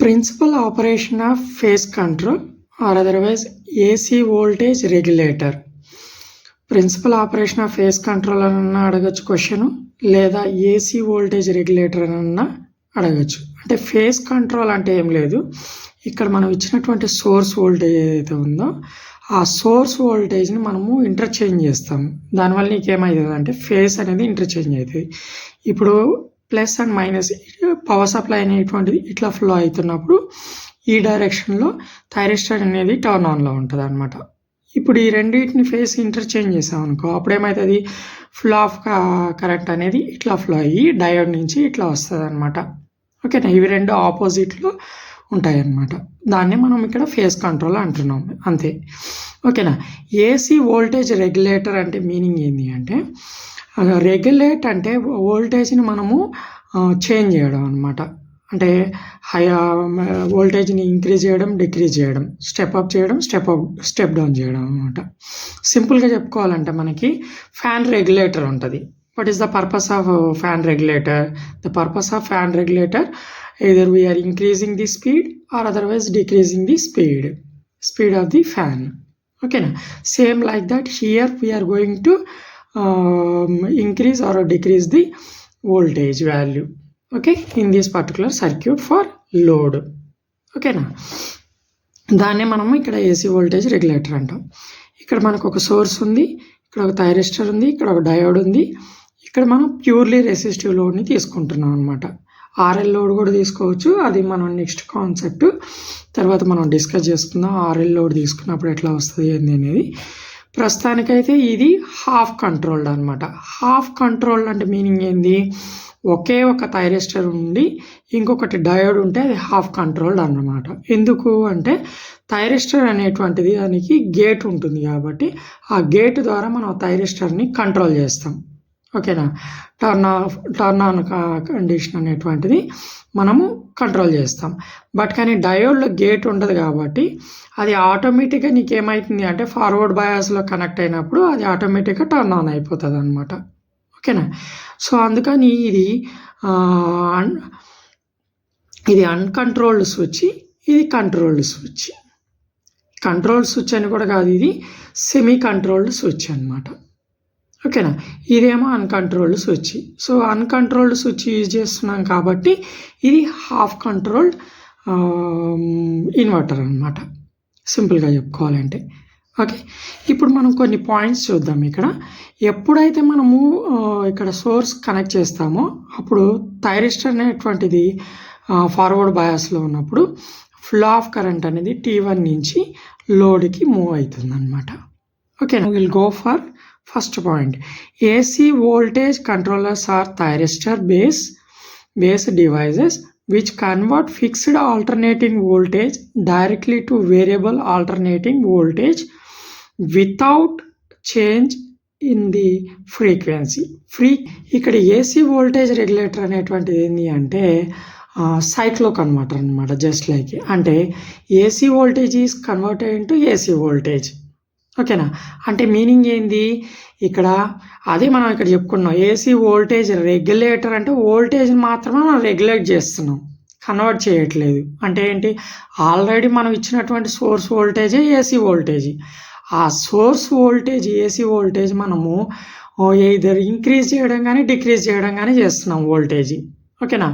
Principal operation of phase control or otherwise AC voltage regulator. Principle operation of phase control అన్న అడగచ్చు question, లేదా AC voltage regulator అన్న అడగచ్చు. అంటే face control అంటే ఏం లేదు, ఇక్కడ మనం ఇచ్చినటువంటి సోర్స్ వోల్టేజ్ ఏదైతే ఉందో ఆ సోర్స్ వోల్టేజ్ని మనము ఇంటర్చేంజ్ చేస్తాము. దానివల్ల నీకేమవుతుంది అంటే ఫేస్ అనేది ఇంటర్చేంజ్ అవుతుంది. ఇప్పుడు plus and minus power supply అనేటువంటిది ఇట్లా ఫ్లో అవుతున్నప్పుడు ఈ డైరెక్షన్లో థైరిస్టర్ అనేది టర్న్ ఆన్లో ఉంటుంది అనమాట. ఇప్పుడు ఈ రెండింటిని ఫేస్ ఇంటర్చేంజ్ చేసాం అనుకో, అప్పుడు ఏమవుతుంది, ఫ్లో ఆఫ్ కరెంట్ అనేది ఇట్లా ఫ్లో అయ్యి డయోడ్ నుంచి ఇట్లా వస్తుంది అనమాట. ఓకేనా, ఇవి రెండు ఆపోజిట్లో ఉంటాయి అన్నమాట. దాన్ని మనం ఇక్కడ ఫేస్ కంట్రోల్ అంటున్నాం, అంతే. ఓకేనా, ఏసీ వోల్టేజ్ రెగ్యులేటర్ అంటే మీనింగ్ ఏంటి అంటే, రెగ్యులేట్ అంటే వోల్టేజ్ని మనము చేంజ్ చేయడం అనమాట. అంటే హై వోల్టేజ్ని ఇంక్రీజ్ చేయడం, డిక్రీజ్ చేయడం, స్టెప్ అప్ చేయడం, స్టెప్ డౌన్ చేయడం అనమాట. సింపుల్గా చెప్పుకోవాలంటే మనకి ఫ్యాన్ రెగ్యులేటర్ ఉంటుంది. What is the purpose of fan regulator? The purpose of fan regulator either we are increasing the speed or otherwise decreasing the speed of the fan. Okay, same like that here we are going to increase or decrease the voltage value, okay, in this particular circuit for load. Okay na, దాన్నే మనం ఇక్కడ AC voltage regulator అంటాం. ఇక్కడ మనకు ఒక source ఉంది, ఇక్కడ ఒక థైరిస్టర్ ఉంది, ఇక్కడ ఒక డయోడ్ ఉంది. ఇక్కడ మనం ప్యూర్లీ రెసిస్టివ్ లోడ్ని తీసుకుంటున్నాం అనమాట. ఆర్ఎల్ లోడ్ కూడా తీసుకోవచ్చు, అది మనం నెక్స్ట్ కాన్సెప్ట్ తర్వాత మనం డిస్కస్ చేసుకుందాం. ఆర్ఎల్ లోడ్ తీసుకున్నప్పుడు ఎట్లా వస్తుంది ఏంది అనేది. ప్రస్తుతానికైతే ఇది హాఫ్ కంట్రోల్డ్ అనమాట. హాఫ్ కంట్రోల్డ్ అంటే మీనింగ్ ఏంది, ఒకే ఒక థైరిస్టర్ ఉండి ఇంకొకటి డయోడ్ ఉంటే అది హాఫ్ కంట్రోల్డ్ అన్నమాట. ఎందుకు అంటే థైరిస్టర్ అనేటువంటిది దానికి గేట్ ఉంటుంది కాబట్టి ఆ గేట్ ద్వారా మనం థైరిస్టర్ని కంట్రోల్ చేస్తాం. ఓకేనా, టర్న్ ఆన్ కండిషన్ అనేటువంటిది మనము కంట్రోల్ చేస్తాం. బట్ కానీ డయోడ్లో గేట్ ఉండదు కాబట్టి అది ఆటోమేటిక్గా నీకేమవుతుంది అంటే ఫార్వర్డ్ బయాస్లో కనెక్ట్ అయినప్పుడు అది ఆటోమేటిక్గా టర్న్ ఆన్ అయిపోతుంది అనమాట. ఓకేనా, సో అందుకని ఇది అన్కంట్రోల్డ్ స్విచ్, ఇది కంట్రోల్డ్ స్విచ్. కంట్రోల్డ్ స్విచ్ అని కూడా కాదు, ఇది సెమీ కంట్రోల్డ్ స్విచ్ అనమాట. ఓకేనా, ఇదేమో uncontrolled switch. So uncontrolled switch use చేస్తున్నాం కాబట్టి ఇది హాఫ్ కంట్రోల్డ్ ఇన్వర్టర్ అనమాట, సింపుల్గా చెప్పుకోవాలంటే. ఓకే, ఇప్పుడు మనం కొన్ని పాయింట్స్ చూద్దాం. ఇక్కడ ఎప్పుడైతే మనము ఇక్కడ సోర్స్ కనెక్ట్ చేస్తామో అప్పుడు థైరిస్టర్ అనేటువంటిది ఫార్వర్డ్ బయాస్లో ఉన్నప్పుడు ఫ్లో ఆఫ్ కరెంట్ అనేది T1 నుంచి లోడ్కి మూవ్ అవుతుంది అనమాట. ఓకేనా, will go for first point. AC voltage controllers are thyristor based devices which convert fixed alternating voltage directly to variable alternating voltage without change in the frequency. ఇక్కడ AC voltage regulator అనేటువంటిది ఏంటి అంటే సైక్లో converter అనమాట. Just like అంటే AC voltage is converted into AC voltage. ఓకేనా, అంటే meaning ఏంది ఇక్కడ, అదే మనం ఇక్కడ చెప్పుకున్నాం. ఏసీ వోల్టేజ్ రెగ్యులేటర్ అంటే వోల్టేజ్ని మాత్రమే మనం రెగ్యులేట్ చేస్తున్నాం, కన్వర్ట్ చేయట్లేదు. అంటే ఏంటి, ఆల్రెడీ మనం ఇచ్చినటువంటి సోర్స్ వోల్టేజే ఏసీ వోల్టేజ్. ఆ సోర్స్ వోల్టేజ్ ఏసీ వోల్టేజ్ మనము ఇద్దరు ఇంక్రీజ్ చేయడం కానీ డిక్రీజ్ చేయడం కానీ చేస్తున్నాం వోల్టేజ్. ఓకేనా,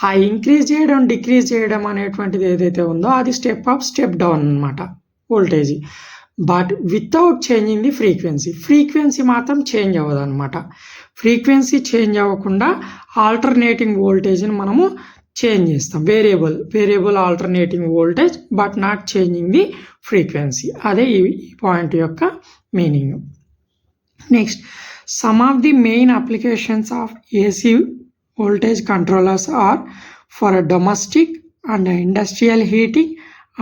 ఆ ఇంక్రీజ్ చేయడం డిక్రీజ్ చేయడం అనేటువంటిది ఏదైతే ఉందో అది స్టెప్ అప్ స్టెప్ డౌన్ అనమాట voltage. But without changing the frequency మాత్రం చేంజ్ అవ్వదు అనమాట. ఫ్రీక్వెన్సీ చేంజ్ అవ్వకుండా ఆల్టర్నేటింగ్ వోల్టేజ్ని మనము చేంజ్ చేస్తాం. Variable alternating voltage but not changing the frequency. అదే ఈ పాయింట్ యొక్క meaning. Next, some of the main applications of AC voltage controllers are for domestic and industrial heating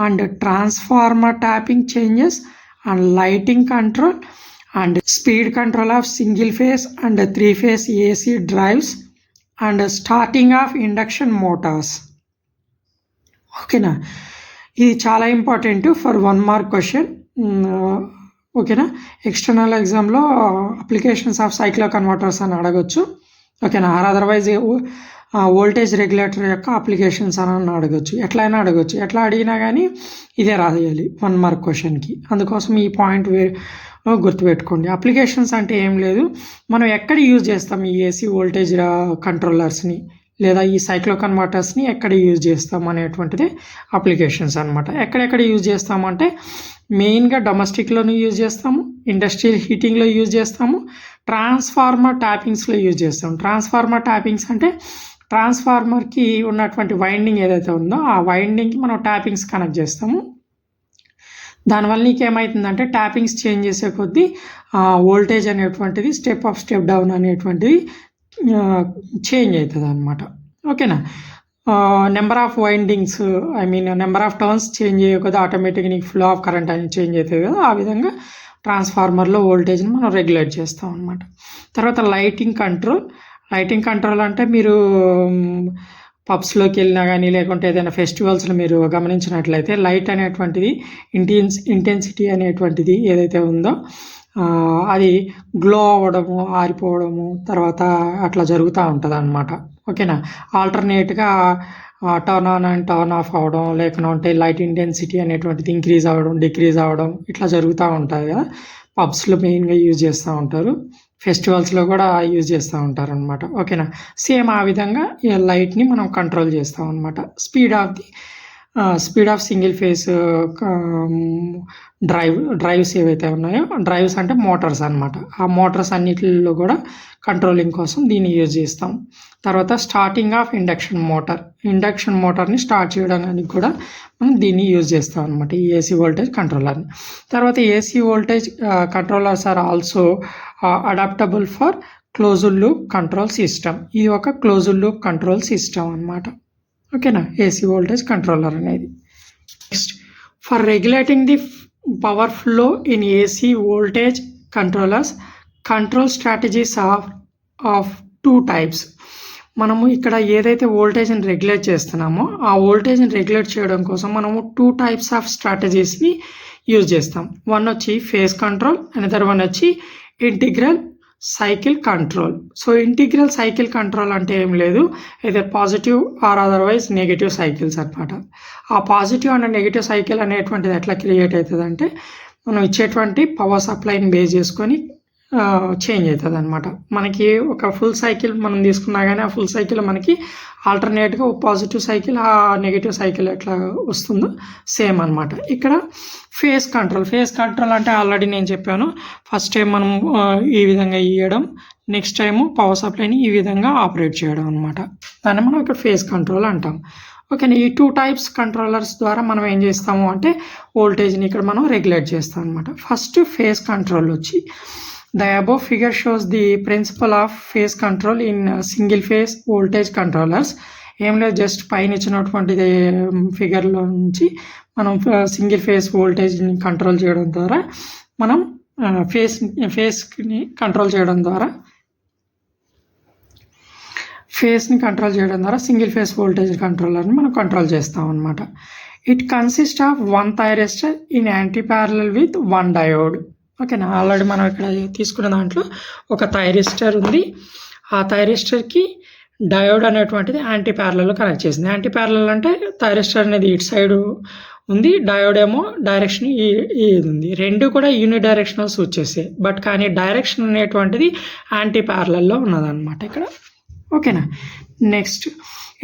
and transformer tapping changes and lighting control and speed control of single phase and 3-phase AC drives and starting of induction motors. ఓకేనా, ఇది చాలా important for 1 mark question. ఓకేనా, external ఎగ్జామ్లో applications of సైక్లో converters అని అడగచ్చు. ఓకేనా, otherwise voltage regulator యొక్క applications అని అడగచ్చు, ఎట్లయినా అడగచ్చు. ఎట్లా అడిగినా కానీ ఇదే రాయాలి 1 మార్క్ క్వశ్చన్కి. అందుకోసం ఈ పాయింట్ గుర్తుపెట్టుకోండి. అప్లికేషన్స్ అంటే ఏం లేదు, మనం ఎక్కడ యూజ్ చేస్తాం ఈ ఏసీ వోల్టేజ్ కంట్రోలర్స్ని లేదా ఈ సైక్లో కన్వర్టర్స్ని ఎక్కడ యూజ్ చేస్తాం అనేటువంటిది అప్లికేషన్స్ అనమాట. ఎక్కడెక్కడ యూజ్ చేస్తామంటే మెయిన్గా డొమెస్టిక్లోనూ యూజ్ చేస్తాము, ఇండస్ట్రియల్ హీటింగ్లో యూజ్ చేస్తాము, ట్రాన్స్ఫార్మర్ ట్యాపింగ్స్లో యూజ్ చేస్తాం. ట్రాన్స్ఫార్మర్ ట్యాపింగ్స్ అంటే ట్రాన్స్ఫార్మర్కి ఉన్నటువంటి వైండింగ్ ఏదైతే ఉందో ఆ వైండింగ్కి మనం ట్యాపింగ్స్ కనెక్ట్ చేస్తాము. దానివల్ల నీకేమవుతుందంటే ట్యాపింగ్స్ చేంజ్ చేసే కొద్దీ వోల్టేజ్ అనేటువంటిది స్టెప్ అప్ స్టెప్ డౌన్ అనేటువంటిది చేంజ్ అవుతుంది అనమాట. ఓకేనా. Number of windings number of turns change అయ్యే కొద్ది ఆటోమేటిక్గా నీకు ఫ్లో ఆఫ్ కరెంట్ అనేది చేంజ్ అవుతుంది కదా, ఆ విధంగా ట్రాన్స్ఫార్మర్లో వోల్టేజ్ని మనం రెగ్యులేట్ చేస్తాం అనమాట. తర్వాత లైటింగ్ కంట్రోల్ అంటే మీరు పబ్స్లోకి వెళ్ళినా కానీ లేకుంటే ఏదైనా ఫెస్టివల్స్లో మీరు గమనించినట్లయితే లైట్ అనేటువంటిది ఇంటెన్సిటీ అనేటువంటిది ఏదైతే ఉందో అది గ్లో అవ్వడము, ఆరిపోవడము, తర్వాత అట్లా జరుగుతూ ఉంటుంది అనమాట. ఓకేనా. ఆల్టర్నేట్గా turn on and turn off అవ్వడం, లేకుంటే లైట్ ఇంటెన్సిటీ అనేటువంటిది ఇంక్రీజ్ అవ్వడం, డిక్రీజ్ అవ్వడం ఇట్లా జరుగుతూ ఉంటుంది కదా. పబ్స్లో మెయిన్గా యూజ్ చేస్తూ ఉంటారు, ఫెస్టివల్స్లో కూడా యూజ్ చేస్తూ ఉంటారు అనమాట. ఓకేనా. సేమ్ ఆ విధంగా ఈ లైట్ని మనం కంట్రోల్ చేస్తాం అనమాట. Speed of single phase drives ఏవైతే ఉన్నాయో, డ్రైవ్స్ అంటే మోటార్స్ అనమాట. ఆ మోటార్స్ అన్నిటిలో కూడా కంట్రోలింగ్ కోసం దీన్ని యూజ్ చేస్తాం. తర్వాత స్టార్టింగ్ ఆఫ్ ఇండక్షన్ మోటార్ని స్టార్ట్ చేయడానికి కూడా మనం దీన్ని యూజ్ చేస్తాం అనమాట, ఈ ఏసీ వోల్టేజ్ కంట్రోలర్ని. తర్వాత AC voltage controllers are also adaptable for closed loop control system. ఇది ఒక క్లోజ్డ్ లూప్ కంట్రోల్ సిస్టమ్ అనమాట. ఓకేనా, ఏసీ వోల్టేజ్ కంట్రోలర్ అనేది. Next, for regulating the power flow in AC voltage controllers, control strategies of 2 types. మనము ఇక్కడ ఏదైతే వోల్టేజ్ని regulate చేస్తున్నామో ఆ వోల్టేజ్ని రెగ్యులేట్ చేయడం కోసం మనము 2 types ఆఫ్ స్ట్రాటజీస్ని యూజ్ చేస్తాం. వన్ వచ్చి ఫేజ్ కంట్రోల్, అనదర్ వన్ వచ్చి integral cycle control. So integral cycle control అంటే ఏం లేదు, either positive or otherwise negative cycles అనమాట. ఆ పాజిటివ్ అండ్ నెగిటివ్ సైకిల్ అనేటువంటిది ఎట్లా క్రియేట్ అవుతుంది అంటే మనం ఇచ్చేటువంటి పవర్ సప్లైని బేస్ చేసుకొని చేంజ్ అవుతుంది అనమాట. మనకి ఒక ఫుల్ సైకిల్ మనం తీసుకున్నా కానీ ఆ ఫుల్ సైకిల్ మనకి ఆల్టర్నేట్గా పాజిటివ్ సైకిల్, ఆ నెగిటివ్ సైకిల్ ఎట్లా వస్తుందో సేమ్ అనమాట. ఇక్కడ ఫేజ్ కంట్రోల్ అంటే ఆల్రెడీ నేను చెప్పాను, ఫస్ట్ టైం మనం ఈ విధంగా ఇవ్వడం, నెక్స్ట్ టైము పవర్ సప్లైని ఈ విధంగా ఆపరేట్ చేయడం అనమాట. దాన్ని మనం ఇక్కడ ఫేజ్ కంట్రోల్ అంటాం. ఓకేనా. ఈ 2 types కంట్రోలర్స్ ద్వారా మనం ఏం చేస్తాము అంటే వోల్టేజ్ని ఇక్కడ మనం రెగ్యులేట్ చేస్తాం అనమాట. ఫస్ట్ ఫేజ్ కంట్రోల్ వచ్చి, the above figure shows the principle of phase control in single phase voltage controllers. ఏం లేదు, జస్ట్ పైన ఇచ్చినటువంటి ఫిగర్లో నుంచి మనం సింగిల్ ఫేజ్ వోల్టేజ్ని కంట్రోల్ చేయడం ద్వారా మనం ఫేస్ని కంట్రోల్ చేయడం ద్వారా సింగిల్ ఫేజ్ వోల్టేజ్ కంట్రోలర్ని మనం కంట్రోల్ చేస్తాం అనమాట. It consist of 1 thyristor in anti parallel with 1 diode. ఓకేనా. ఆల్రెడీ మనం ఇక్కడ తీసుకున్న దాంట్లో ఒక థైరిస్టర్ ఉంది, ఆ థైరిస్టర్కి డయోడ్ అనేటువంటిది యాంటీ ప్యారలల్లో కనెక్ట్ చేసింది. యాంటీ ప్యారలల్ అంటే థైరిస్టర్ అనేది ఇటు సైడ్ ఉంది, డయోడ్ ఏమో డైరెక్షన్ ఇది ఉంది. రెండు కూడా యూని డైరెక్షనల్ స్విచెస్, బట్ కానీ డైరెక్షన్ అనేటువంటిది యాంటీ ప్యారలల్లో ఉన్నదన్నమాట ఇక్కడ. ఓకేనా. Next,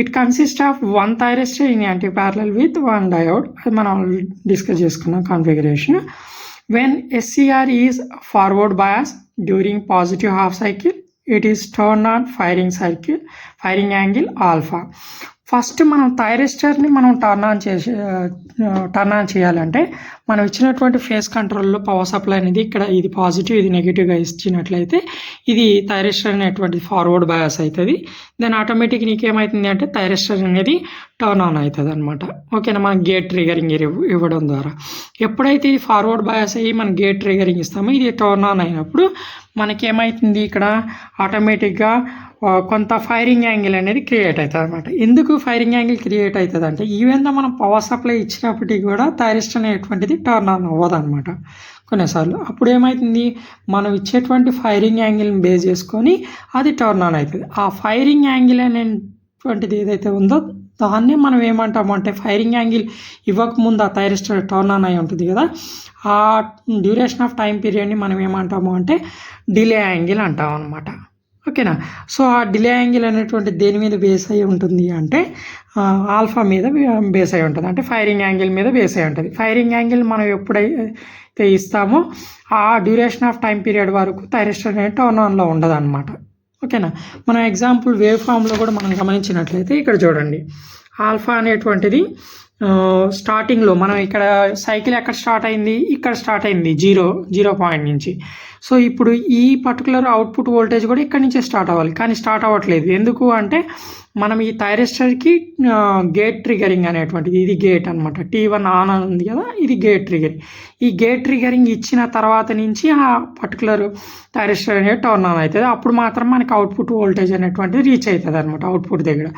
it consist of 1 thyristor in anti parallel with 1 diode. అది మనం డిస్కస్ చేసుకున్నాం configuration. When SCR is forward bias during positive half cycle, it is turn on firing angle alpha. First మనం థైరిస్టర్ని మనం turn on చేయాలంటే మనం ఇచ్చినటువంటి face కంట్రోల్లో power supply అనేది ఇక్కడ ఇది పాజిటివ్ ఇది నెగిటివ్గా ఇచ్చినట్లయితే ఇది థైరిస్టర్ అనేటువంటిది ఫార్వర్డ్ బయాస్ అవుతుంది. దెన్ ఆటోమేటిక్ నీకేమవుతుంది అంటే థైరిస్టర్ అనేది టర్న్ ఆన్ అవుతుంది అనమాట. ఓకేనా. మనం గేట్ ట్రిగరింగ్ ఇవ్వడం ద్వారా ఎప్పుడైతే ఇది ఫార్వర్డ్ బయాస్ అయ్యి మనం గేట్ ట్రిగరింగ్ ఇస్తామో ఇది టర్న్ ఆన్ అయినప్పుడు మనకేమవుతుంది ఇక్కడ ఆటోమేటిక్గా కొంత ఫైరింగ్ యాంగిల్ అనేది క్రియేట్ అవుతుంది అనమాట. ఎందుకు ఫైరింగ్ యాంగిల్ క్రియేట్ అవుతుంది అంటే ఈవెన్ దో మనం పవర్ సప్లై ఇచ్చినప్పటికీ కూడా థైరిస్టర్ అనేటువంటిది టర్న్ ఆన్ అవ్వదు అనమాట కొన్నిసార్లు. అప్పుడు ఏమవుతుంది, మనం ఇచ్చేటువంటి ఫైరింగ్ యాంగిల్ని బేస్ చేసుకొని అది టర్న్ ఆన్ అవుతుంది. ఆ ఫైరింగ్ యాంగిల్ అనేటువంటిది ఏదైతే ఉందో దాన్నే మనం ఏమంటాము అంటే ఫైరింగ్ యాంగిల్ ఇవ్వకముందు ఆ థైరిస్టర్ టర్న్ ఆన్ అయి ఉంటుంది కదా, ఆ డ్యూరేషన్ ఆఫ్ టైం పీరియడ్ని మనం ఏమంటాము అంటే డిలే యాంగిల్ అంటాం అనమాట. ఓకేనా. సో ఆ డిలే యాంగిల్ అనేటువంటి దేని మీద బేస్ అయి ఉంటుంది అంటే ఆల్ఫా మీద బేస్ అయి ఉంటుంది, అంటే ఫైరింగ్ యాంగిల్ మీద బేస్ అయి ఉంటుంది. ఫైరింగ్ యాంగిల్ మనం ఎప్పుడైతే ఇస్తామో ఆ డ్యూరేషన్ ఆఫ్ టైం పీరియడ్ వరకు థైరిస్టర్ అనేది టర్న్ ఆన్లో ఉండదు అనమాట. ఓకేనా. మనం ఎగ్జాంపుల్ వేవ్ ఫామ్లో కూడా మనం గమనించినట్లయితే ఇక్కడ చూడండి, ఆల్ఫా అనేటువంటిది స్టార్టింగ్లో మనం ఇక్కడ సైకిల్ ఎక్కడ స్టార్ట్ అయింది, ఇక్కడ స్టార్ట్ అయింది జీరో పాయింట్ నుంచి. సో ఇప్పుడు ఈ పర్టికులర్ అవుట్పుట్ వోల్టేజ్ కూడా ఇక్కడ నుంచే స్టార్ట్ అవ్వాలి, కానీ స్టార్ట్ అవ్వట్లేదు. ఎందుకు అంటే మనం ఈ థైరిస్టర్కి గేట్ ట్రిగరింగ్ అనేటువంటిది, ఇది గేట్ అనమాట, T1 ఆన్ ఉంది కదా, ఇది గేట్ ట్రిగరింగ్. ఈ గేట్ ట్రిగరింగ్ ఇచ్చిన తర్వాత నుంచి ఆ పర్టికులర్ థైరిస్టర్ అనేది టర్న్ ఆన్ అవుతుంది. అప్పుడు మాత్రం మనకి అవుట్పుట్ వోల్టేజ్ అనేటువంటిది రీచ్ అవుతుంది అనమాట అవుట్పుట్ దగ్గర.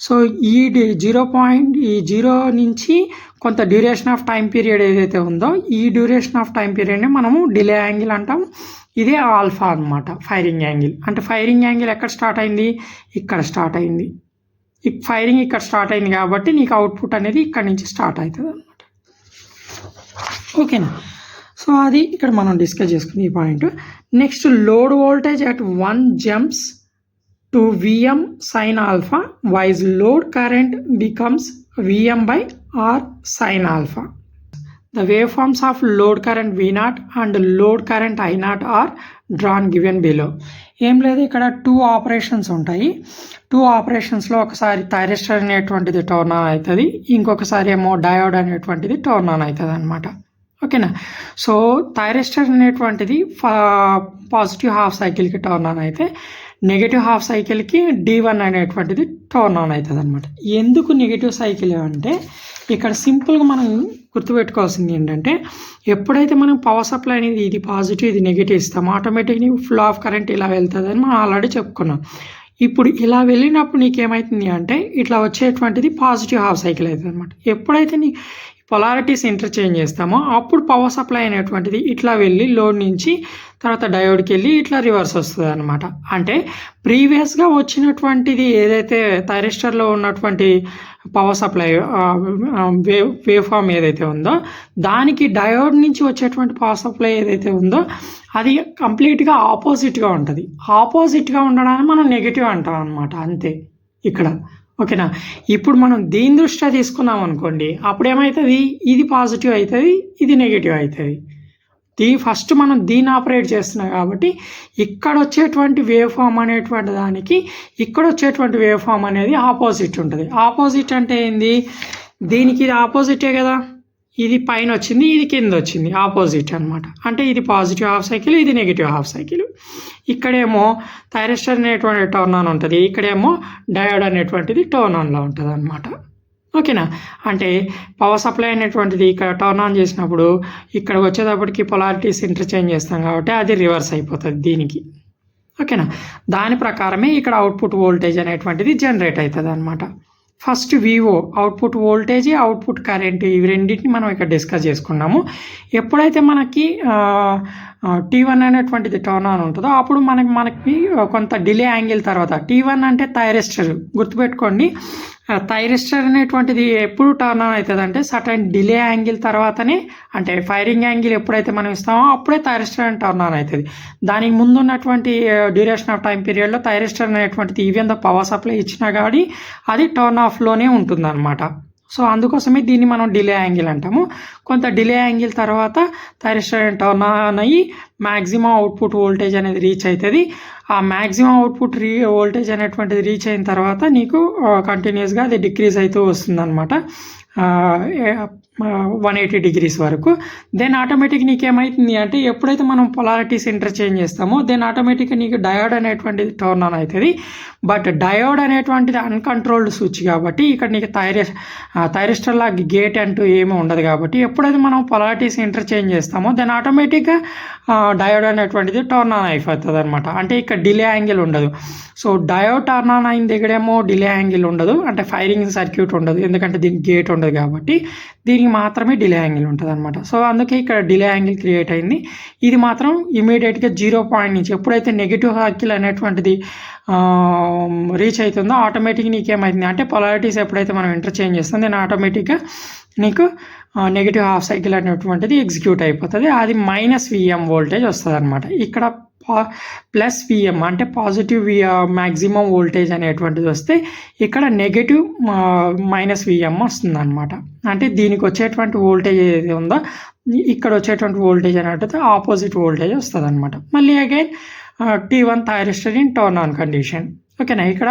సో ఈ 0 నుంచి కొంత డ్యూరేషన్ ఆఫ్ టైం పీరియడ్ ఏదైతే ఉందో ఈ డ్యూరేషన్ ఆఫ్ టైం పీరియడ్ని మనము డిలే యాంగిల్ అంటాం. ఇదే ఆల్ఫా అనమాట ఫైరింగ్ యాంగిల్. అంటే ఫైరింగ్ యాంగిల్ ఎక్కడ స్టార్ట్ అయింది, ఇక్కడ స్టార్ట్ అయింది. ఫైరింగ్ ఇక్కడ స్టార్ట్ అయింది కాబట్టి నీకు అవుట్పుట్ అనేది ఇక్కడ నుంచి స్టార్ట్ అవుతుంది అనమాట. ఓకేనా. సో అది ఇక్కడ మనం డిస్కస్ చేసుకుంది ఈ point. Next, load voltage at 1 jumps to Vm sin alpha while load current becomes Vm by R sin alpha. The waveforms of load current V0 and load current I0 are drawn given below. ఏం లేదు, ఇక్కడ 2 operations ఉంటాయి. 2 ఆపరేషన్స్లో ఒకసారి thyristor అనేటువంటిది turn on అవుతుంది, ఇంకొకసారి ఏమో diode అనేటువంటిది టర్న్ ఆన్ అవుతుంది అనమాట. ఓకేనా. సో థైరిస్టర్ అనేటువంటిది పాజిటివ్ హాఫ్ సైకిల్కి టర్న్ ఆన్ అయితే నెగిటివ్ హాఫ్ సైకిల్కి D1 అనేటువంటిది టర్న్ ఆన్ అవుతుంది అనమాట. ఎందుకు నెగిటివ్ సైకిల్ అంటే ఇక్కడ సింపుల్గా మనం గుర్తుపెట్టుకోవాల్సింది ఏంటంటే, ఎప్పుడైతే మనం పవర్ సప్లై అనేది ఇది పాజిటివ్ ఇది నెగిటివ్ ఇస్తామో ఆటోమేటిక్గా ఫ్లో ఆఫ్ కరెంట్ ఇలా వెళ్తుంది అని మనం ఆల్రెడీ చెప్పుకున్నాం. ఇప్పుడు ఇలా వెళ్ళినప్పుడు నీకేమవుతుంది అంటే ఇట్లా వచ్చేటువంటిది పాజిటివ్ హాఫ్ సైకిల్ అవుతుంది అనమాట. ఎప్పుడైతే నీ పొలారిటీస్ ఇంటర్చేంజ్ చేస్తామో అప్పుడు పవర్ సప్లై అనేటువంటిది ఇట్లా వెళ్ళి లోడ్ నుంచి తర్వాత డయోడ్కి వెళ్ళి ఇట్లా రివర్స్ వస్తుంది అనమాట. అంటే ప్రీవియస్గా వచ్చినటువంటిది ఏదైతే థైరిస్టర్లో ఉన్నటువంటి పవర్ సప్లై వేవ్ ఫామ్ ఏదైతే ఉందో దానికి డయోడ్ నుంచి వచ్చేటువంటి పవర్ సప్లై ఏదైతే ఉందో అది కంప్లీట్గా ఆపోజిట్గా ఉంటుంది. ఆపోజిట్గా ఉండడాన్ని మనం నెగిటివ్ అంటాం అనమాట, అంతే ఇక్కడ. ఓకేనా. ఇప్పుడు మనం దీని దృష్ట్యా తీసుకున్నాం అనుకోండి, అప్పుడు ఏమవుతుంది, ఇది పాజిటివ్ అవుతుంది ఇది నెగిటివ్ అవుతుంది. ఫస్ట్ మనం దీన్ని ఆపరేట్ చేస్తున్నాం కాబట్టి ఇక్కడ వచ్చేటువంటి వేవ్ ఫామ్ అనేటువంటి దానికి ఇక్కడ వచ్చేటువంటి వేవ్ ఫామ్ అనేది ఆపోజిట్ ఉంటుంది. ఆపోజిట్ అంటే ఏంది, దీనికి ఇది ఆపోజిటే కదా, ఇది పైన వచ్చింది ఇది కింద వచ్చింది, ఆపోజిట్ అనమాట. అంటే ఇది పాజిటివ్ హాఫ్ సైకిల్ ఇది నెగిటివ్ హాఫ్ సైకిల్. ఇక్కడేమో థైరిస్టర్ అనేటువంటి టర్న్ ఆన్ ఉంటుంది, ఇక్కడేమో డయోడ్ అనేటువంటిది టర్న్ ఆన్లో ఉంటుంది అనమాట. ఓకేనా. అంటే పవర్ సప్లై అనేటువంటిది ఇక్కడ టర్న్ ఆన్ చేసినప్పుడు ఇక్కడ వచ్చేటప్పటికి పొలారిటీస్ ఇంటర్చేంజ్ చేస్తాం కాబట్టి అది రివర్స్ అయిపోతుంది దీనికి. ఓకేనా. దాని ప్రకారమే ఇక్కడ అవుట్పుట్ వోల్టేజ్ అనేటువంటిది జనరేట్ అవుతుంది అనమాట. First Vivo output voltage output current ఇవి రెండింటిని మనం ఇక్కడ డిస్కస్ చేసుకున్నాము. ఎప్పుడైతే మనకి T1 అనేటువంటిది టర్న్ ఆన్ ఉంటుందో అప్పుడు మనకి కొంత డిలే యాంగిల్ తర్వాత T1 అంటే థైరిస్టర్, గుర్తుపెట్టుకోండి. థైరిస్టర్ అనేటువంటిది ఎప్పుడు టర్న్ ఆన్ అవుతుంది అంటే సర్టెన్ డిలే యాంగిల్ తర్వాతనే, అంటే ఫైరింగ్ యాంగిల్ ఎప్పుడైతే మనం ఇస్తామో అప్పుడే థైరిస్టర్ అని టర్న్ ఆన్ అవుతుంది. దానికి ముందు ఉన్నటువంటి డ్యూరేషన్ ఆఫ్ టైం పీరియడ్లో థైరిస్టర్ అనేటువంటిది ఈవెన్ ద పవర్ సప్లై ఇచ్చినా కానీ అది టర్న్ ఆఫ్లోనే ఉంటుంది అనమాట. సో అందుకోసమే దీన్ని మనం డిలే యాంగిల్ అంటాము. కొంత డిలే యాంగిల్ తర్వాత థైరిస్టర్ టర్న్ ఆన్ అయ్యి మ్యాక్సిమం అవుట్పుట్ వోల్టేజ్ అనేది రీచ్ అవుతుంది. ఆ మ్యాక్సిమం అవుట్పుట్ వోల్టేజ్ అనేటువంటిది రీచ్ అయిన తర్వాత నీకు కంటిన్యూస్గా అది డిక్రీజ్ అవుతూ వస్తుంది అనమాట 180 degrees వరకు. దెన్ ఆటోమేటిక్ నీకు ఏమవుతుంది అంటే ఎప్పుడైతే మనం పొలారిటీస్ ఇంటర్చేంజ్ చేస్తామో దెన్ ఆటోమేటిక్గా నీకు డయోడ్ అనేటువంటిది టర్న్ ఆన్ అవుతుంది. బట్ డయోడ్ అనేటువంటిది అన్కంట్రోల్డ్ స్విచ్ కాబట్టి ఇక్కడ నీకు థైరిస్టర్ లాగా గేట్ అంటూ ఏమీ ఉండదు కాబట్టి ఎప్పుడైతే మనం పొలారిటీస్ ఇంటర్చేంజ్ చేస్తామో దెన్ ఆటోమేటిక్గా డయోడ్ అనేటువంటిది టర్న్ ఆన్ అయిపోతుంది అనమాట. అంటే ఇక్కడ డిలే యాంగిల్ ఉండదు. సో డయోడ్ టర్న్ ఆన్ అయిన దగ్గరేమో డిలే యాంగిల్ ఉండదు, అంటే ఫైరింగ్ సర్క్యూట్ ఉండదు, ఎందుకంటే దీనికి గేట్ ఉండదు ఉండదు కాబట్టి దీనికి మాత్రమే డిలే యాంగిల్ ఉంటుంది అనమాట. సో అందుకే ఇక్కడ డిలే యాంగిల్ క్రియేట్ అయింది. ఇది మాత్రం ఇమీడియట్గా 0 పాయింట్ నుంచి ఎప్పుడైతే నెగిటివ్ సర్కిల్ అనేటువంటిది రీచ్ అవుతుందో ఆటోమేటిక్గా నీకేమైంది అంటే పొలారిటీస్ ఎప్పుడైతే మనం ఇంటర్చేంజ్ చేస్తాం నేను ఆటోమేటిక్గా నీకు నెగిటివ్ హాఫ్ సైకిల్ అనేటువంటిది ఎగ్జిక్యూట్ అయిపోతుంది. అది -Vm వోల్టేజ్ వస్తుంది అనమాట. ఇక్కడ +Vm అంటే పాజిటివ్ మ్యాక్సిమం వోల్టేజ్ అనేటువంటిది వస్తే ఇక్కడ నెగిటివ్ -Vm వస్తుంది అనమాట. అంటే దీనికి వచ్చేటువంటి వోల్టేజ్ ఏదైతే ఉందో ఇక్కడ వచ్చేటువంటి వోల్టేజ్ అనేటువంటిది ఆపోజిట్ వోల్టేజ్ వస్తుంది అనమాట. మళ్ళీ again T1 thyristor in turn on condition. ఓకేనా, ఇక్కడ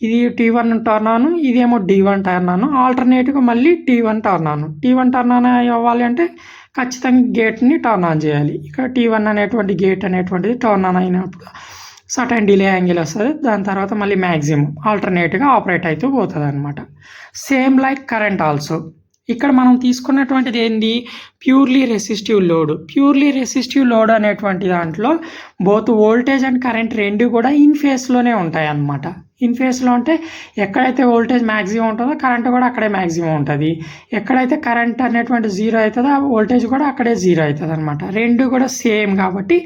ఇది T1 టర్న్ ఆన్, ఇదేమో D1 టర్న్ ఆన్. ఆల్టర్నేటివ్గా మళ్ళీ T1 టర్న్ ఆన్ అవ్వాలి అంటే ఖచ్చితంగా గేట్ని టర్న్ ఆన్ చేయాలి. ఇక్కడ T1 అనేటువంటి గేట్ అనేటువంటిది టర్న్ ఆన్ అయినప్పుడు సర్టెన్ డిలే యాంగిల్ వస్తుంది. దాని తర్వాత మళ్ళీ మ్యాక్సిమం ఆల్టర్నేట్గా ఆపరేట్ అవుతూ పోతుంది అనమాట. Same like current also. ఇక్కడ మనం తీసుకున్నటువంటిది ఏంది, purely resistive load. Purely resistive load అనేటువంటి దాంట్లో బోత్ వోల్టేజ్ అండ్ కరెంట్ రెండు కూడా ఇన్ ఫేస్లోనే ఉంటాయి అన్నమాట. ఇన్ ఫేస్లో అంటే ఎక్కడైతే వోల్టేజ్ మ్యాక్సిమం ఉంటుందో కరెంట్ కూడా అక్కడే మ్యాక్సిమం ఉంటుంది. ఎక్కడైతే కరెంట్ అనేటువంటి 0 అవుతుందో ఆ వోల్టేజ్ కూడా అక్కడే 0 అవుతుంది అనమాట. రెండు కూడా సేమ్ కాబట్టి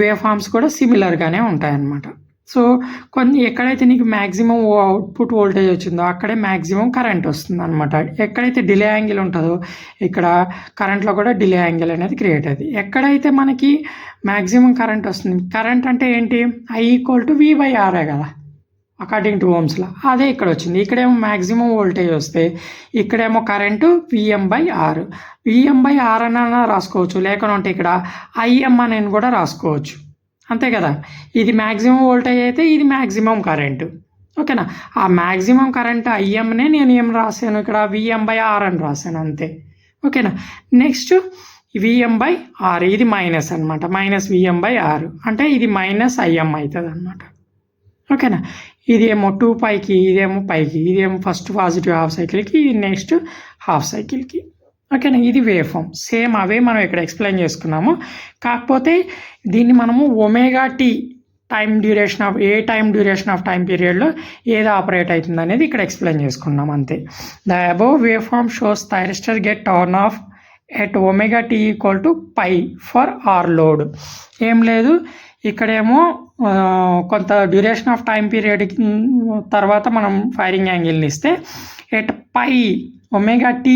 వేవ్ ఫార్మ్స్ కూడా సిమిలర్గానే ఉంటాయి అన్నమాట. సో ఎక్కడైతే నీకు మ్యాక్సిమం అవుట్పుట్ వోల్టేజ్ వచ్చిందో అక్కడే మ్యాక్సిమం కరెంట్ వస్తుంది అనమాట. ఎక్కడైతే డిలే యాంగిల్ ఉంటుందో ఇక్కడ కరెంట్లో కూడా డిలే యాంగిల్ అనేది క్రియేట్ అవుతుంది. ఎక్కడైతే మనకి మ్యాక్సిమం కరెంట్ వస్తుంది, కరెంట్ అంటే ఏంటి, I = V/R కదా అకార్డింగ్ టు ఓమ్స్లో. అదే ఇక్కడ వచ్చింది. ఇక్కడేమో మ్యాక్సిమం వోల్టేజ్ వస్తే ఇక్కడేమో కరెంటు Vm/R. Vm/R అని రాసుకోవచ్చు, లేకుంటే ఇక్కడ Im అని కూడా రాసుకోవచ్చు. అంతే కదా, ఇది మ్యాక్సిమం వోల్టేజ్ అయితే ఇది మ్యాక్సిమం కరెంటు. ఓకేనా, ఆ మ్యాక్సిమం కరెంట్ ఐఎంనే నేను ఏం రాశాను ఇక్కడ Vm/R అని రాశాను అంతే. ఓకేనా, నెక్స్ట్ Vm/R ఇది మైనస్ అనమాట, -Vm/R అంటే ఇది -Im అవుతుంది అనమాట. ఓకేనా, ఇదేమో 2πకి, ఇదేమో పైకి, ఇదేమో ఫస్ట్ పాజిటివ్ హాఫ్ సైకిల్కి, ఇది నెక్స్ట్ హాఫ్ సైకిల్కి. ఓకేనా, ఇది వేవ్ ఫామ్ సేమ్ అవే మనం ఇక్కడ ఎక్స్ప్లెయిన్ చేసుకున్నాము. కాకపోతే దీన్ని మనము ωt time duration of time పీరియడ్లో ఏది ఆపరేట్ అవుతుంది అనేది ఇక్కడ ఎక్స్ప్లెయిన్ చేసుకున్నాం అంతే. The above waveform shows thyristor get turn off at ωt = π for R load. ఏం లేదు, ఇక్కడేమో కొంత డ్యూరేషన్ ఆఫ్ టైం పీరియడ్ తర్వాత మనం ఫైరింగ్ యాంగిల్ని ఇస్తే ఎట్ π ωt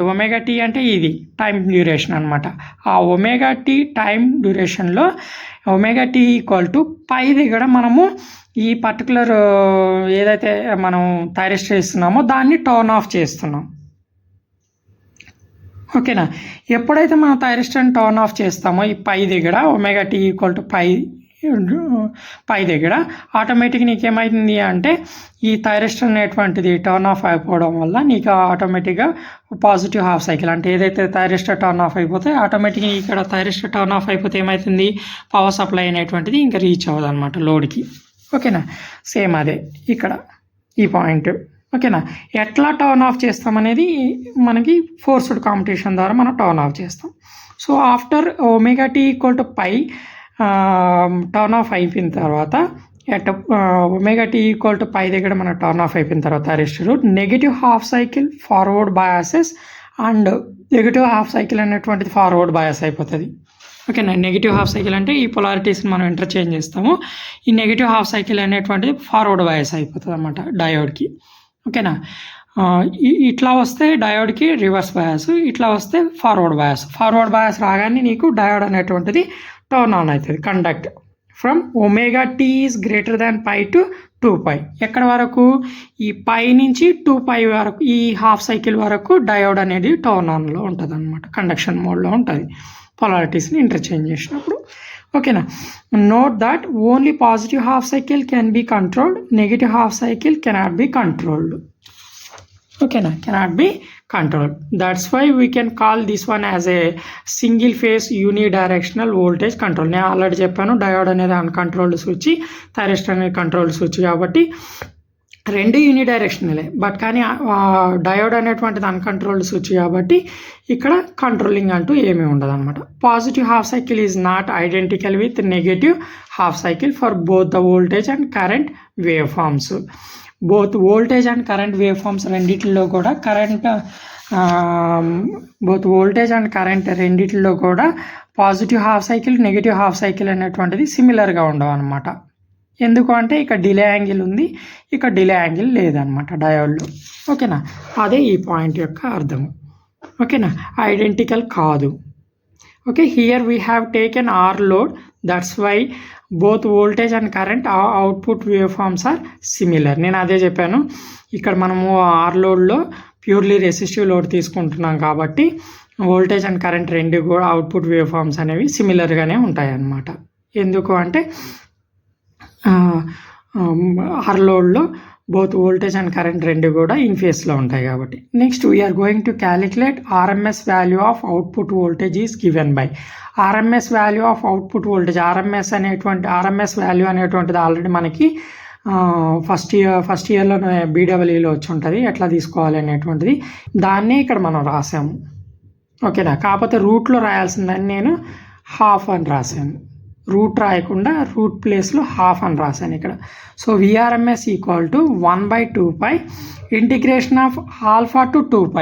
ωt అంటే ఇది టైం డ్యూరేషన్ అనమాట. ఆ ωt టైం డ్యూరేషన్లో ωt π దగ్గర మనము ఈ పర్టికులర్ ఏదైతే మనం థైరిస్టర్ ఇస్తున్నామో దాన్ని టర్న్ ఆఫ్ చేస్తున్నాం. ఓకేనా, ఎప్పుడైతే మనం థైరిస్టర్ని టర్న్ ఆఫ్ చేస్తామో ఈ π దగ్గర ωt π దగ్గర ఆటోమేటిక్గా నీకేమైంది అంటే ఈ థైరిస్టర్ అనేటువంటిది టర్న్ ఆఫ్ అయిపోవడం వల్ల నీకు ఆటోమేటిక్గా పాజిటివ్ హాఫ్ సైకిల్ అంటే ఏదైతే థైరిస్టర్ టర్న్ ఆఫ్ అయిపోతే ఆటోమేటిక్గా ఇక్కడ థైరిస్టర్ టర్న్ ఆఫ్ అయిపోతే ఏమవుతుంది, పవర్ సప్లై అనేటువంటిది ఇంకా రీచ్ అవ్వదు అనమాట లోడ్కి. ఓకేనా, సేమ్ అదే ఇక్కడ ఈ పాయింట్. ఓకేనా, ఎట్లా టర్న్ ఆఫ్ చేస్తాం అనేది మనకి ఫోర్స్డ్ కాంపిటీషన్ ద్వారా మనం టర్న్ ఆఫ్ చేస్తాం. So after ωt π turn off అయిపోయిన తర్వాత ωt π దగ్గర మన టర్న్ ఆఫ్ అయిపోయిన తర్వాత thyristor negative half cycle forward biases and negative half cycle అనేటువంటిది ఫార్వర్డ్ బయాస్ అయిపోతుంది. ఓకేనా, నెగిటివ్ హాఫ్ సైకిల్ అంటే ఈ పొలారిటీస్ని మనం ఇంటర్చేంజ్ చేస్తాము. ఈ నెగిటివ్ హాఫ్ సైకిల్ అనేటువంటిది ఫార్వర్డ్ బయాస్ అయిపోతుంది అన్నమాట డయోడ్కి. ఓకేనా, ఇట్లా వస్తే డయోడ్కి రివర్స్ బయాస్, ఇట్లా వస్తే ఫార్వర్డ్ బయాస్. ఫార్వర్డ్ బయాస్ రాగానే నీకు డయోడ్ అనేటువంటిది టర్న్ ఆన్ అవుతుంది. Conduct from ωt is greater than π to 2π. ఎక్కడ వరకు, ఈ π నుంచి 2π వరకు ఈ హాఫ్ సైకిల్ వరకు డయోడ్ అనేది టర్న్ ఆన్లో ఉంటుంది అనమాట, కండక్షన్ మోడ్లో ఉంటుంది పొలారిటీస్ని ఇంటర్చేంజ్ చేసినప్పుడు. ఓకేనా, note that only positive half cycle can be controlled, negative half cycle cannot be controlled. ఓకేనా, cannot be controlled. That's why we can call this one as a single phase unidirectional voltage control. నేను already చెప్పాను, diode అనేది uncontrolled switch, thyristor అనేది controlled switch కాబట్టి రెండు యూనిడైరెక్షనలే. But కానీ diode అనేటువంటిది అన్కంట్రోల్డ్ స్విచ్ కాబట్టి ఇక్కడ కంట్రోలింగ్ అంటూ ఏమీ ఉండదు అనమాట. Positive half cycle is not identical with negative half cycle for both the voltage and current wave forms. Both voltage and current wave forms రెండిట్లో కూడా బోత్ వోల్టేజ్ అండ్ కరెంట్ రెండిట్లో కూడా positive half cycle negative half cycle అనేటువంటిది సిమిలర్గా ఉండవు అనమాట. ఎందుకు అంటే ఇక్కడ డిలే యాంగిల్ ఉంది, ఇక్కడ డిలే యాంగిల్ లేదనమాట డయోడ్లో. ఓకేనా, అదే ఈ పాయింట్ యొక్క అర్థం. ఓకేనా, ఐడెంటికల్ కాదు. Okay, here we have taken R load, that's why both voltage and current output wave forms are similar. నేను అదే చెప్పాను, ఇక్కడ మనము ఆర్ లోడ్లో ప్యూర్లీ రెసిస్టివ్ లోడ్ తీసుకుంటున్నాం కాబట్టి వోల్టేజ్ అండ్ కరెంట్ రెండు కూడా అవుట్పుట్ వేవ్ ఫార్మ్స్ అనేవి సిమిలర్గానే ఉంటాయి అన్నమాట. ఎందుకు అంటే ఆర్ లోడ్లో బోత్ వోల్టేజ్ అండ్ కరెంట్ రెండు కూడా ఇన్ ఫేస్లో ఉంటాయి కాబట్టి. Next we're going to calculate RMS value of output voltage is given by RMS value of output voltage. RMS value అనేటువంటిది ఆల్రెడీ మనకి ఫస్ట్ ఇయర్లో బీడబ్ల్యూలో వచ్చి ఉంటుంది, ఎట్లా తీసుకోవాలి అనేటువంటిది. దాన్నే ఇక్కడ మనం రాసాము. ఓకేనా, కాకపోతే రూట్లో రాయాల్సిందని నేను హాఫ్ అని రాశాను, రూట్ రాయకుండా రూట్ ప్లేస్లో హాఫ్ అని రాశాను ఇక్కడ. So V RMS equal to 1/2π integration of alpha to 2π.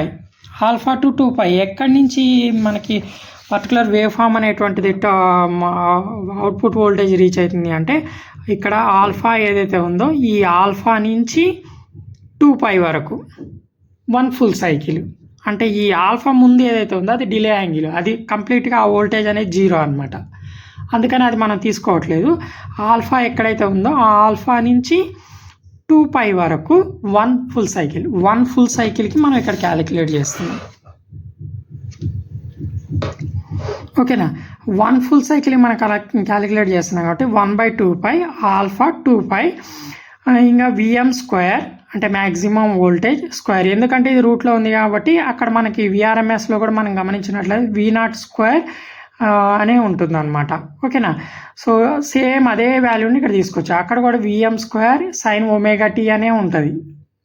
Alpha to 2π ఎక్కడి నుంచి మనకి పర్టికులర్ వేవ్ ఫామ్ అనేటువంటిది అవుట్పుట్ వోల్టేజ్ రీచ్ అవుతుంది అంటే ఇక్కడ ఆల్ఫా ఏదైతే ఉందో ఈ ఆల్ఫా నుంచి 2π వరకు 1 ఫుల్ సైకిల్. అంటే ఈ ఆల్ఫా ముందు ఏదైతే ఉందో అది డిలే యాంగిల్, అది కంప్లీట్గా ఆ వోల్టేజ్ అనేది 0 అనమాట. అందుకని అది మనం తీసుకోవట్లేదు. ఆల్ఫా ఎక్కడైతే ఉందో ఆ ఆల్ఫా నుంచి 2π వరకు 1 ఫుల్ సైకిల్. 1 ఫుల్ సైకిల్కి మనం ఇక్కడ క్యాలిక్యులేట్ చేస్తున్నాం. ఓకేనా, 1 ఫుల్ సైకిల్ మనం క్యాలిక్యులేట్ చేస్తున్నాం కాబట్టి 1/2π ఆల్ఫా 2π ఇంకా విఎం స్క్వేర్ అంటే మ్యాక్సిమం వోల్టేజ్ స్క్వేర్. ఎందుకంటే ఇది రూట్లో ఉంది కాబట్టి అక్కడ మనకి విఆర్ఎంఎస్లో కూడా మనం గమనించినట్లయితే V0² అనే ఉంటుంది అనమాట. ఓకేనా, సో సేమ్ అదే వాల్యూని ఇక్కడ తీసుకొచ్చా. అక్కడ కూడా VM² sin ωt అనే ఉంటుంది.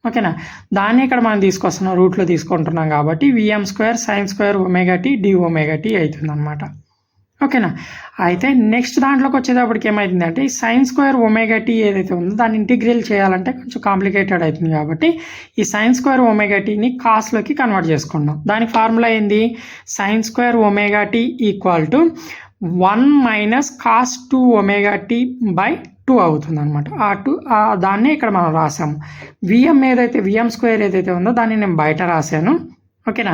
ఓకేనా, దాన్ని ఇక్కడ మనం తీసుకొస్తున్నాం, రూట్లో తీసుకుంటున్నాం కాబట్టి VM² sin² ωt dωt అవుతుంది అనమాట. ఓకేనా, అయితే నెక్స్ట్ దాంట్లోకి వచ్చేటప్పటికి ఏమవుతుంది అంటే ఈ sin² ωt ఏదైతే ఉందో దాన్ని ఇంటిగ్రేట్ చేయాలంటే కొంచెం కాంప్లికేటెడ్ అవుతుంది కాబట్టి ఈ sin² ωtని కాస్లోకి కన్వర్ట్ చేసుకుందాం. దానికి ఫార్ములా ఏంది, sin² ωt equal to 1 - cos 2ωt/2 అవుతుంది అనమాట. దాన్నే ఇక్కడ మనం రాసాము. VM² ఏదైతే ఉందో దాన్ని నేను బయట రాశాను. ఓకేనా,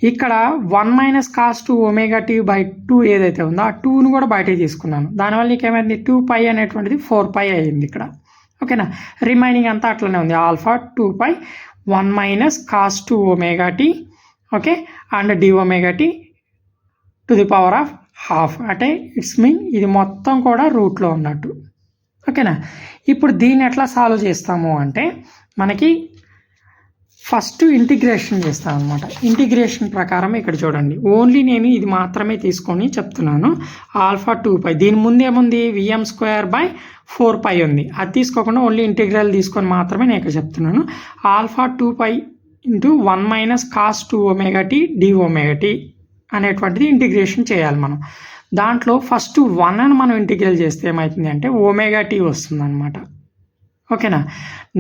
ఇక్కడ 1 - cos 2ωt/2 ఏదైతే ఉందో ఆ 2ను కూడా బయటకు తీసుకున్నాను. దానివల్ల నీకేమైంది 2π అనేటువంటిది 4π అయ్యింది ఇక్కడ. ఓకేనా, రిమైనింగ్ అంతా అట్లనే ఉంది. Alpha 2π 1 - cos 2ωt okay and dωt to the power of half. అంటే ఇట్స్ మీన్ ఇది మొత్తం కూడా రూట్లో ఉన్నట్టు. ఓకేనా, ఇప్పుడు దీన్ని ఎట్లా సాల్వ్ చేస్తాము అంటే మనకి ఫస్ట్ ఇంటిగ్రేషన్ చేస్తాను అనమాట. ఇంటిగ్రేషన్ ప్రకారం ఇక్కడ చూడండి, ఓన్లీ నేను ఇది మాత్రమే తీసుకొని చెప్తున్నాను. ఆల్ఫా 2π దీని ముందేముంది VM²/4π ఉంది, అది తీసుకోకుండా ఓన్లీ ఇంటిగ్రల్ తీసుకొని మాత్రమే నేను ఇక్కడ చెప్తున్నాను. ఆల్ఫా 2π × 1 - cos 2ωt dωt అనేటువంటిది ఇంటిగ్రేషన్ చేయాలి మనం. దాంట్లో ఫస్ట్ 1 అని మనం ఇంటిగ్రేట్ చేస్తే ఏమవుతుంది అంటే ωt వస్తుంది అనమాట. ఓకేనా,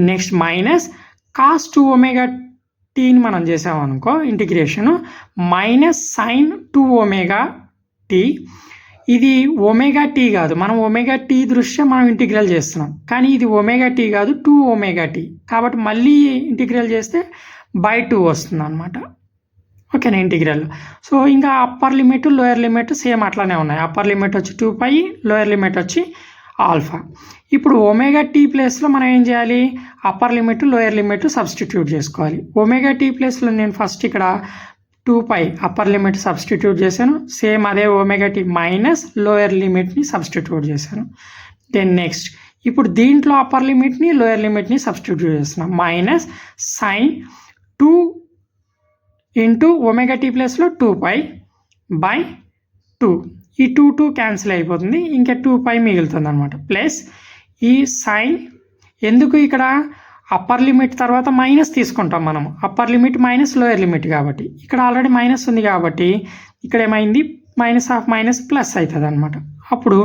నెక్స్ట్ మైనస్ cos 2ωtని మనం చేసామనుకో ఇంటిగ్రేషను -sin 2ωt. ఇది ωt కాదు, మనం ωt దృష్ట్యా మనం ఇంటిగ్రల్ చేస్తున్నాం, కానీ ఇది ωt కాదు 2ωt కాబట్టి మళ్ళీ ఇంటిగ్రల్ చేస్తే /2 వస్తుంది అనమాట. ఓకేనా ఇంటిగ్రల్. సో ఇంకా upper limit lower limit same అట్లానే ఉన్నాయి. అప్పర్ లిమిట్ వచ్చి 2π, లోయర్ లిమిట్ వచ్చి ఆల్ఫా. ఇప్పుడు ωt ప్లేస్లో మనం ఏం చేయాలి, upper limit lower limit substitute చేసుకోవాలి. ωt ప్లేస్లో నేను ఫస్ట్ ఇక్కడ 2π అప్పర్ లిమిట్ సబ్స్టిట్యూట్ చేశాను, సేమ్ అదే ωt మైనస్ లోయర్ లిమిట్ని సబ్స్టిట్యూట్ చేశాను. దెన్ నెక్స్ట్ ఇప్పుడు దీంట్లో అప్పర్ లిమిట్ని లోయర్ లిమిట్ని సబ్స్టిట్యూట్ చేస్తున్నాం. -sin 2 × ωt ప్లేస్లో 2π/2. ఈ 2 క్యాన్సిల్ అయిపోతుంది, ఇంకా 2π మిగులుతుంది అనమాట. ప్లస్ ఈ సైన్, ఎందుకు ఇక్కడ అప్పర్ లిమిట్ తర్వాత మైనస్ తీసుకుంటాం మనం, upper limit minus lower limit కాబట్టి ఇక్కడ ఆల్రెడీ మైనస్ ఉంది కాబట్టి ఇక్కడ ఏమైంది -++ అవుతుంది అనమాట. అప్పుడు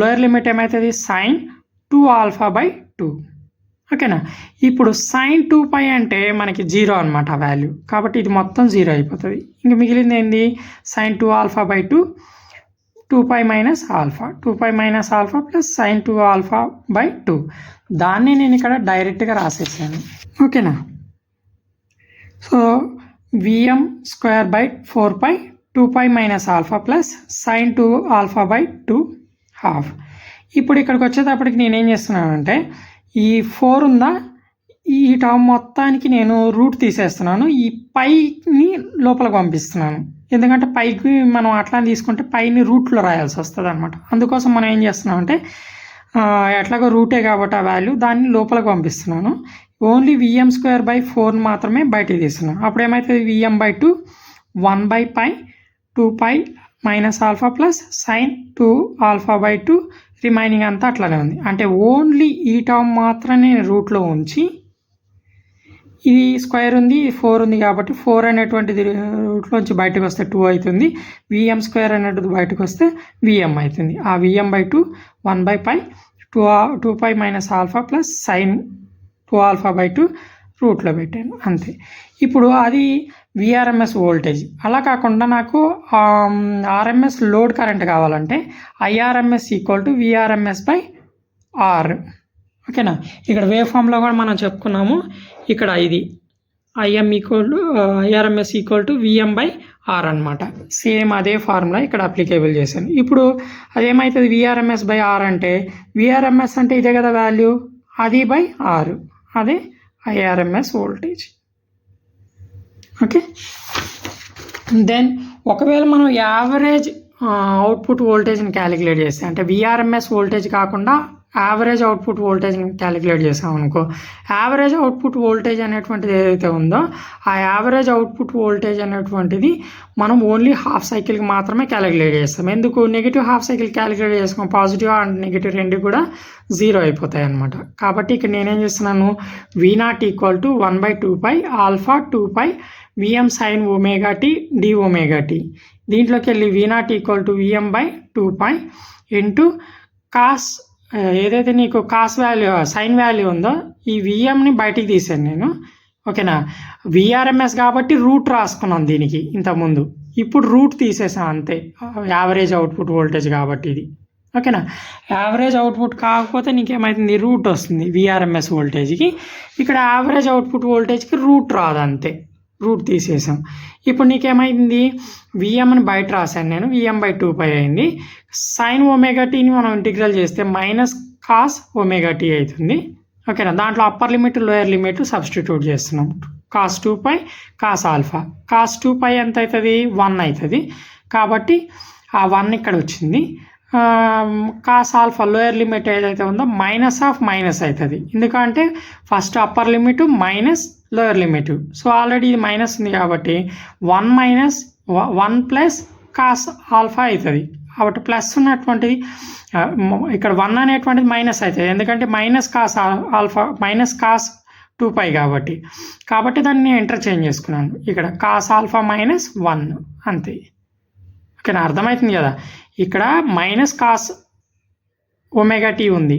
లోయర్ లిమిట్ ఏమవుతుంది sin 2α/2. ఓకేనా. ఇప్పుడు sin 2π అంటే మనకి 0 అనమాట వాల్యూ, కాబట్టి ఇది మొత్తం 0 అయిపోతుంది. ఇంక మిగిలింది ఏంది sin 2α/2 2π minus alpha 2π minus alpha plus sin 2α/2. దాన్ని నేను ఇక్కడ డైరెక్ట్గా రాసేసాను. ఓకేనా. So Vm²/4π 2π minus alpha plus sin 2α/2 half. ఇప్పుడు ఇక్కడికి వచ్చేటప్పటికి నేనేం చేస్తున్నానంటే ఈ 4 ఉందా, ఈ టర్మ్ మొత్తానికి నేను రూట్ తీసేస్తున్నాను, ఈ పైని లోపలికి పంపిస్తున్నాను. ఎందుకంటే పైకి మనం అట్లా తీసుకుంటే పైని రూట్లో రాయాల్సి వస్తుంది అనమాట. అందుకోసం మనం ఏం చేస్తున్నాం అంటే ఎట్లాగో రూటే కాబట్టి ఆ వాల్యూ దాన్ని లోపలికి పంపిస్తున్నాను. ఓన్లీ Vm²/4 మాత్రమే బయటికి తీస్తున్నాను. అప్పుడు ఏమవుతుంది Vm/2 1/π 2π minus alpha plus sin 2α/2 remaining అంతా అట్లానే ఉంది. అంటే ఓన్లీ ఈ టర్మ్ మాత్రమే రూట్లో ఉంచి, ఇది స్క్వేర్ ఉంది 4 ఉంది కాబట్టి 4 అనేటువంటిది రూట్లోంచి బయటకు వస్తే 2 అవుతుంది. Vm² అనేటిది బయటకు వస్తే Vm అవుతుంది. ఆ Vm/2 1/π 2π minus alpha plus sin 2α/2 రూట్లో పెట్టాను అంతే. ఇప్పుడు అది విఆర్ఎంఎస్ వోల్టేజ్. అలా కాకుండా నాకు ఆర్ఎంఎస్ లోడ్ కరెంట్ కావాలంటే IRMS = VRMS/R. ఓకేనా. ఇక్కడ వేవ్ ఫామ్లో కూడా మనం చెప్పుకున్నాము. ఇక్కడ ఇది IRMS = VM/R అనమాట. సేమ్ అదే ఫార్ములా ఇక్కడ అప్లికేబుల్ చేశాను. ఇప్పుడు అదేమవుతుంది VRMS/R అంటే, VRMS అంటే ఇదే కదా వాల్యూ, అది R, అదే IRMS వోల్టేజ్. ఓకే. దెన్ ఒకవేళ మనం యావరేజ్ అవుట్పుట్ వోల్టేజ్ని క్యాలిక్యులేట్ చేస్తే, అంటే VRMS వోల్టేజ్ కాకుండా యావరేజ్ అవుట్పుట్ వోల్టేజ్ని క్యాలిక్యులేట్ చేసాం అనుకో, యావరేజ్ అవుట్పుట్ వోల్టేజ్ అనేటువంటిది ఏదైతే ఉందో ఆ యావరేజ్ అవుట్పుట్ వోల్టేజ్ అనేటువంటిది మనం ఓన్లీ హాఫ్ సైకిల్కి మాత్రమే క్యాలిక్యులేట్ చేస్తాం. ఎందుకు నెగిటివ్ హాఫ్ సైకిల్ క్యాలిక్యులేట్ చేసుకోం, పాజిటివ్ అండ్ నెగిటివ్ రెండు కూడా 0 అయిపోతాయి అనమాట. కాబట్టి ఇక్కడ నేనేం చేస్తున్నాను, V0 = 1/2π alpha 2π Vm sin ωt dωt. దీంట్లోకి వెళ్ళి V0 = Vm/2π ఇంటూ కాస్, ఏదైతే నీకు కాస్ వాల్యూ సైన్ వాల్యూ ఉందో ఈ విఎంని బయటికి తీసాను నేను. ఓకేనా. విఆర్ఎంఎస్ కాబట్టి రూట్ రాసుకున్నాను దీనికి ఇంతకుముందు, ఇప్పుడు రూట్ తీసేసాను అంతే. యావరేజ్ అవుట్పుట్ వోల్టేజ్ కాబట్టి ఇది. ఓకేనా. యావరేజ్ అవుట్పుట్ కాకపోతే నీకేమవుతుంది, రూట్ వస్తుంది విఆర్ఎంఎస్ వోల్టేజ్కి. ఇక్కడ యావరేజ్ అవుట్పుట్ వోల్టేజ్కి రూట్ రాదు అంతే, రూట్ తీసేసాం. ఇప్పుడు నీకేమైంది, విఎంని బయట రాశాను నేను, Vm/2π అయింది. sin ωtని మనం ఇంటిగ్రల్ చేస్తే మైనస్ కాస్ ωt అవుతుంది. ఓకేనా. దాంట్లో upper limit lower limit substitute చేస్తున్నాం. cos 2π cos ఆల్ఫా, cos 2π ఎంత అవుతుంది 1 అవుతుంది. కాబట్టి ఆ 1 ఇక్కడ వచ్చింది. కాస్ ఆల్ఫా లోయర్ లిమిట్ ఏదైతే ఉందో మైనస్ ఆఫ్ మైనస్ అవుతుంది. ఎందుకంటే first upper limit minus lower limit. So already ఇది మైనస్ ఉంది కాబట్టి 1 ప్లస్ కాస్ ఆల్ఫా అవుతుంది. కాబట్టి ప్లస్ ఉన్నటువంటిది ఇక్కడ 1 అనేటువంటిది మైనస్ అవుతుంది, ఎందుకంటే minus cos alpha minus cos 2π కాబట్టి దాన్ని నేను ఇంటర్చేంజ్ చేసుకున్నాను. ఇక్కడ కాస్ ఆల్ఫా మైనస్ 1 అంతే. ఓకేనా, అర్థమవుతుంది కదా. ఇక్కడ మైనస్ కాస్ ωt ఉంది,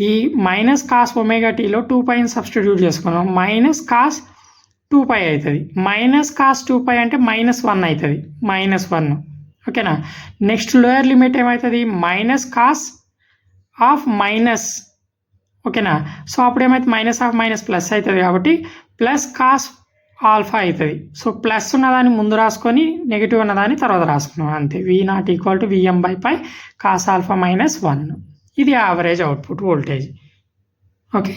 ఈ మైనస్ కాస్ ωtలో 2πని సబ్స్టిట్యూట్ చేసుకున్నాం, మైనస్ కాస్ 2π అవుతుంది. మైనస్ కాస్ 2π అంటే -1 అవుతుంది, -1. ఓకేనా. నెక్స్ట్ లోయర్ లిమిట్ ఏమవుతుంది, మైనస్ కాస్ ఆఫ్ మైనస్. ఓకేనా. సో అప్పుడు ఏమైతే మైనస్ ఆఫ్ మైనస్ ప్లస్ అవుతుంది కాబట్టి ప్లస్ కాస్ ఆల్ఫా అవుతుంది. సో ప్లస్ ఉన్నదాన్ని ముందు రాసుకొని నెగిటివ్ ఉన్నదాన్ని తర్వాత రాసుకున్నాం అంతే. V0 = Vm/π cos alpha -1. ఇది యావరేజ్ అవుట్పుట్ వోల్టేజ్. ఓకే.